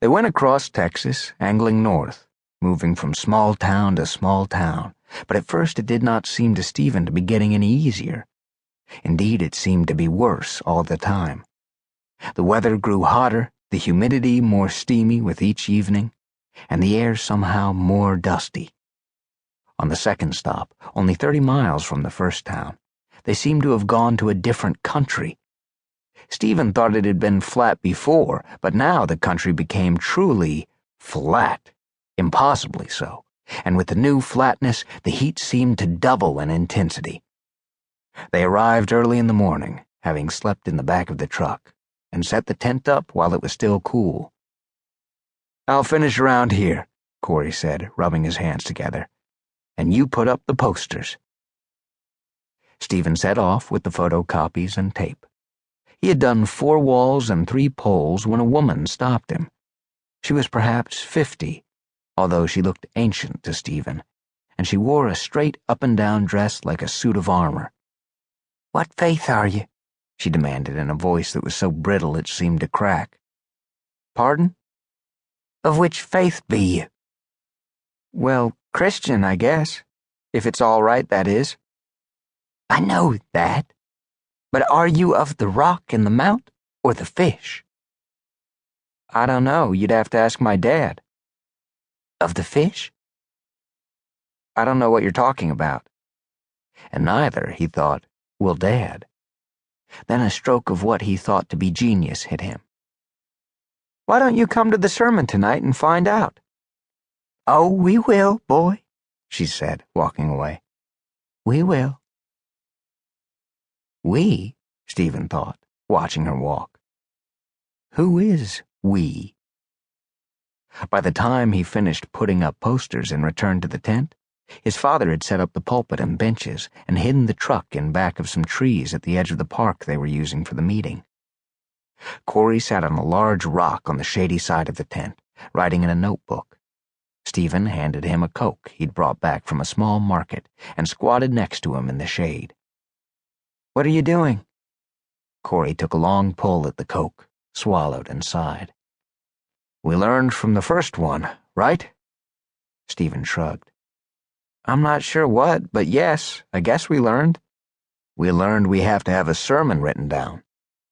They went across Texas, angling north, moving from small town to small town, but at first it did not seem to Stephen to be getting any easier. Indeed, it seemed to be worse all the time. The weather grew hotter, the humidity more steamy with each evening, and the air somehow more dusty. On the second stop, only 30 miles from the first town, they seemed to have gone to a different country. Stephen thought it had been flat before, but now the country became truly flat, impossibly so, and with the new flatness, the heat seemed to double in intensity. They arrived early in the morning, having slept in the back of the truck, and set the tent up while it was still cool. "I'll finish around here," Corey said, rubbing his hands together. "And you put up the posters." Stephen set off with the photocopies and tape. He had done 4 walls and 3 poles when a woman stopped him. She was perhaps 50, although she looked ancient to Stephen, and she wore a straight up-and-down dress like a suit of armor. "What faith are you?" she demanded in a voice that was so brittle it seemed to crack. "Pardon?" "Of which faith be you?" "Well, Christian, I guess. If it's all right, that is." "I know that. But are you of the rock and the mount, or the fish?" "I don't know. You'd have to ask my dad." "Of the fish?" "I don't know what you're talking about." And neither, he thought, will Dad. Then a stroke of what he thought to be genius hit him. "Why don't you come to the sermon tonight and find out?" "Oh, we will, boy," she said, walking away. "We will." We, Stephen thought, watching her walk. Who is we? By the time he finished putting up posters and returned to the tent, his father had set up the pulpit and benches and hidden the truck in back of some trees at the edge of the park they were using for the meeting. Corey sat on a large rock on the shady side of the tent, writing in a notebook. Stephen handed him a Coke he'd brought back from a small market and squatted next to him in the shade. "What are you doing?" Corey took a long pull at the Coke, swallowed and sighed. "We learned from the first one, right?" Stephen shrugged. "I'm not sure what, but yes, I guess we learned." "We learned we have to have a sermon written down.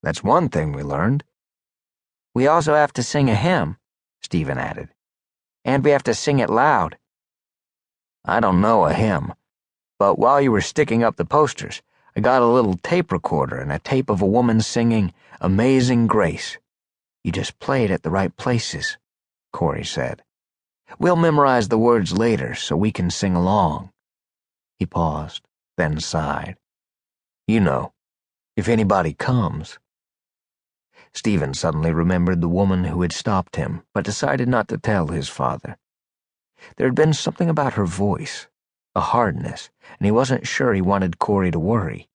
That's one thing we learned." "We also have to sing a hymn," Stephen added. "And we have to sing it loud." "I don't know a hymn, but while you were sticking up the posters, I got a little tape recorder and a tape of a woman singing Amazing Grace. You just play it at the right places," Corey said. "We'll memorize the words later so we can sing along." He paused, then sighed. "You know, if anybody comes." Stephen suddenly remembered the woman who had stopped him, but decided not to tell his father. There had been something about her voice, a hardness, and he wasn't sure he wanted Corey to worry.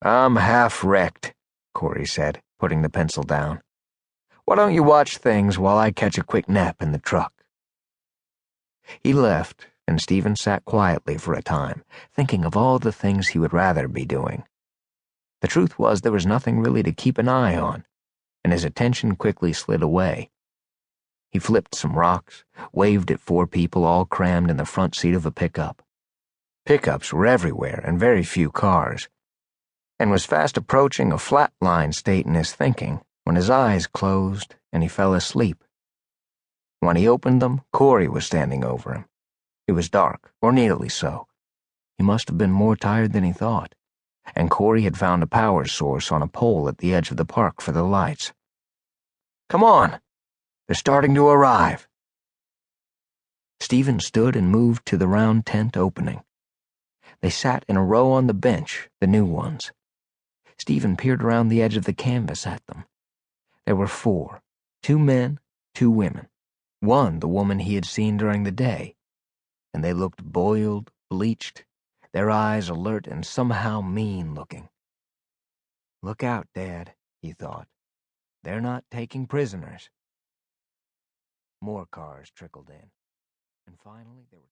"I'm half wrecked," Corey said, putting the pencil down. "Why don't you watch things while I catch a quick nap in the truck?" He left, and Stephen sat quietly for a time, thinking of all the things he would rather be doing. The truth was there was nothing really to keep an eye on, and his attention quickly slid away. He flipped some rocks, waved at 4 people all crammed in the front seat of a pickup. Pickups were everywhere and very few cars, and was fast approaching a flat-line state in his thinking when his eyes closed and he fell asleep. When he opened them, Corey was standing over him. It was dark, or nearly so. He must have been more tired than he thought, and Corey had found a power source on a pole at the edge of the park for the lights. "Come on! They're starting to arrive." Stephen stood and moved to the round tent opening. They sat in a row on the bench, the new ones. Stephen peered around the edge of the canvas at them. There were 4, 2 men, 2 women, one the woman he had seen during the day, and they looked boiled, bleached, their eyes alert and somehow mean-looking. "Look out, Dad," he thought. "They're not taking prisoners." More cars trickled in, and finally there were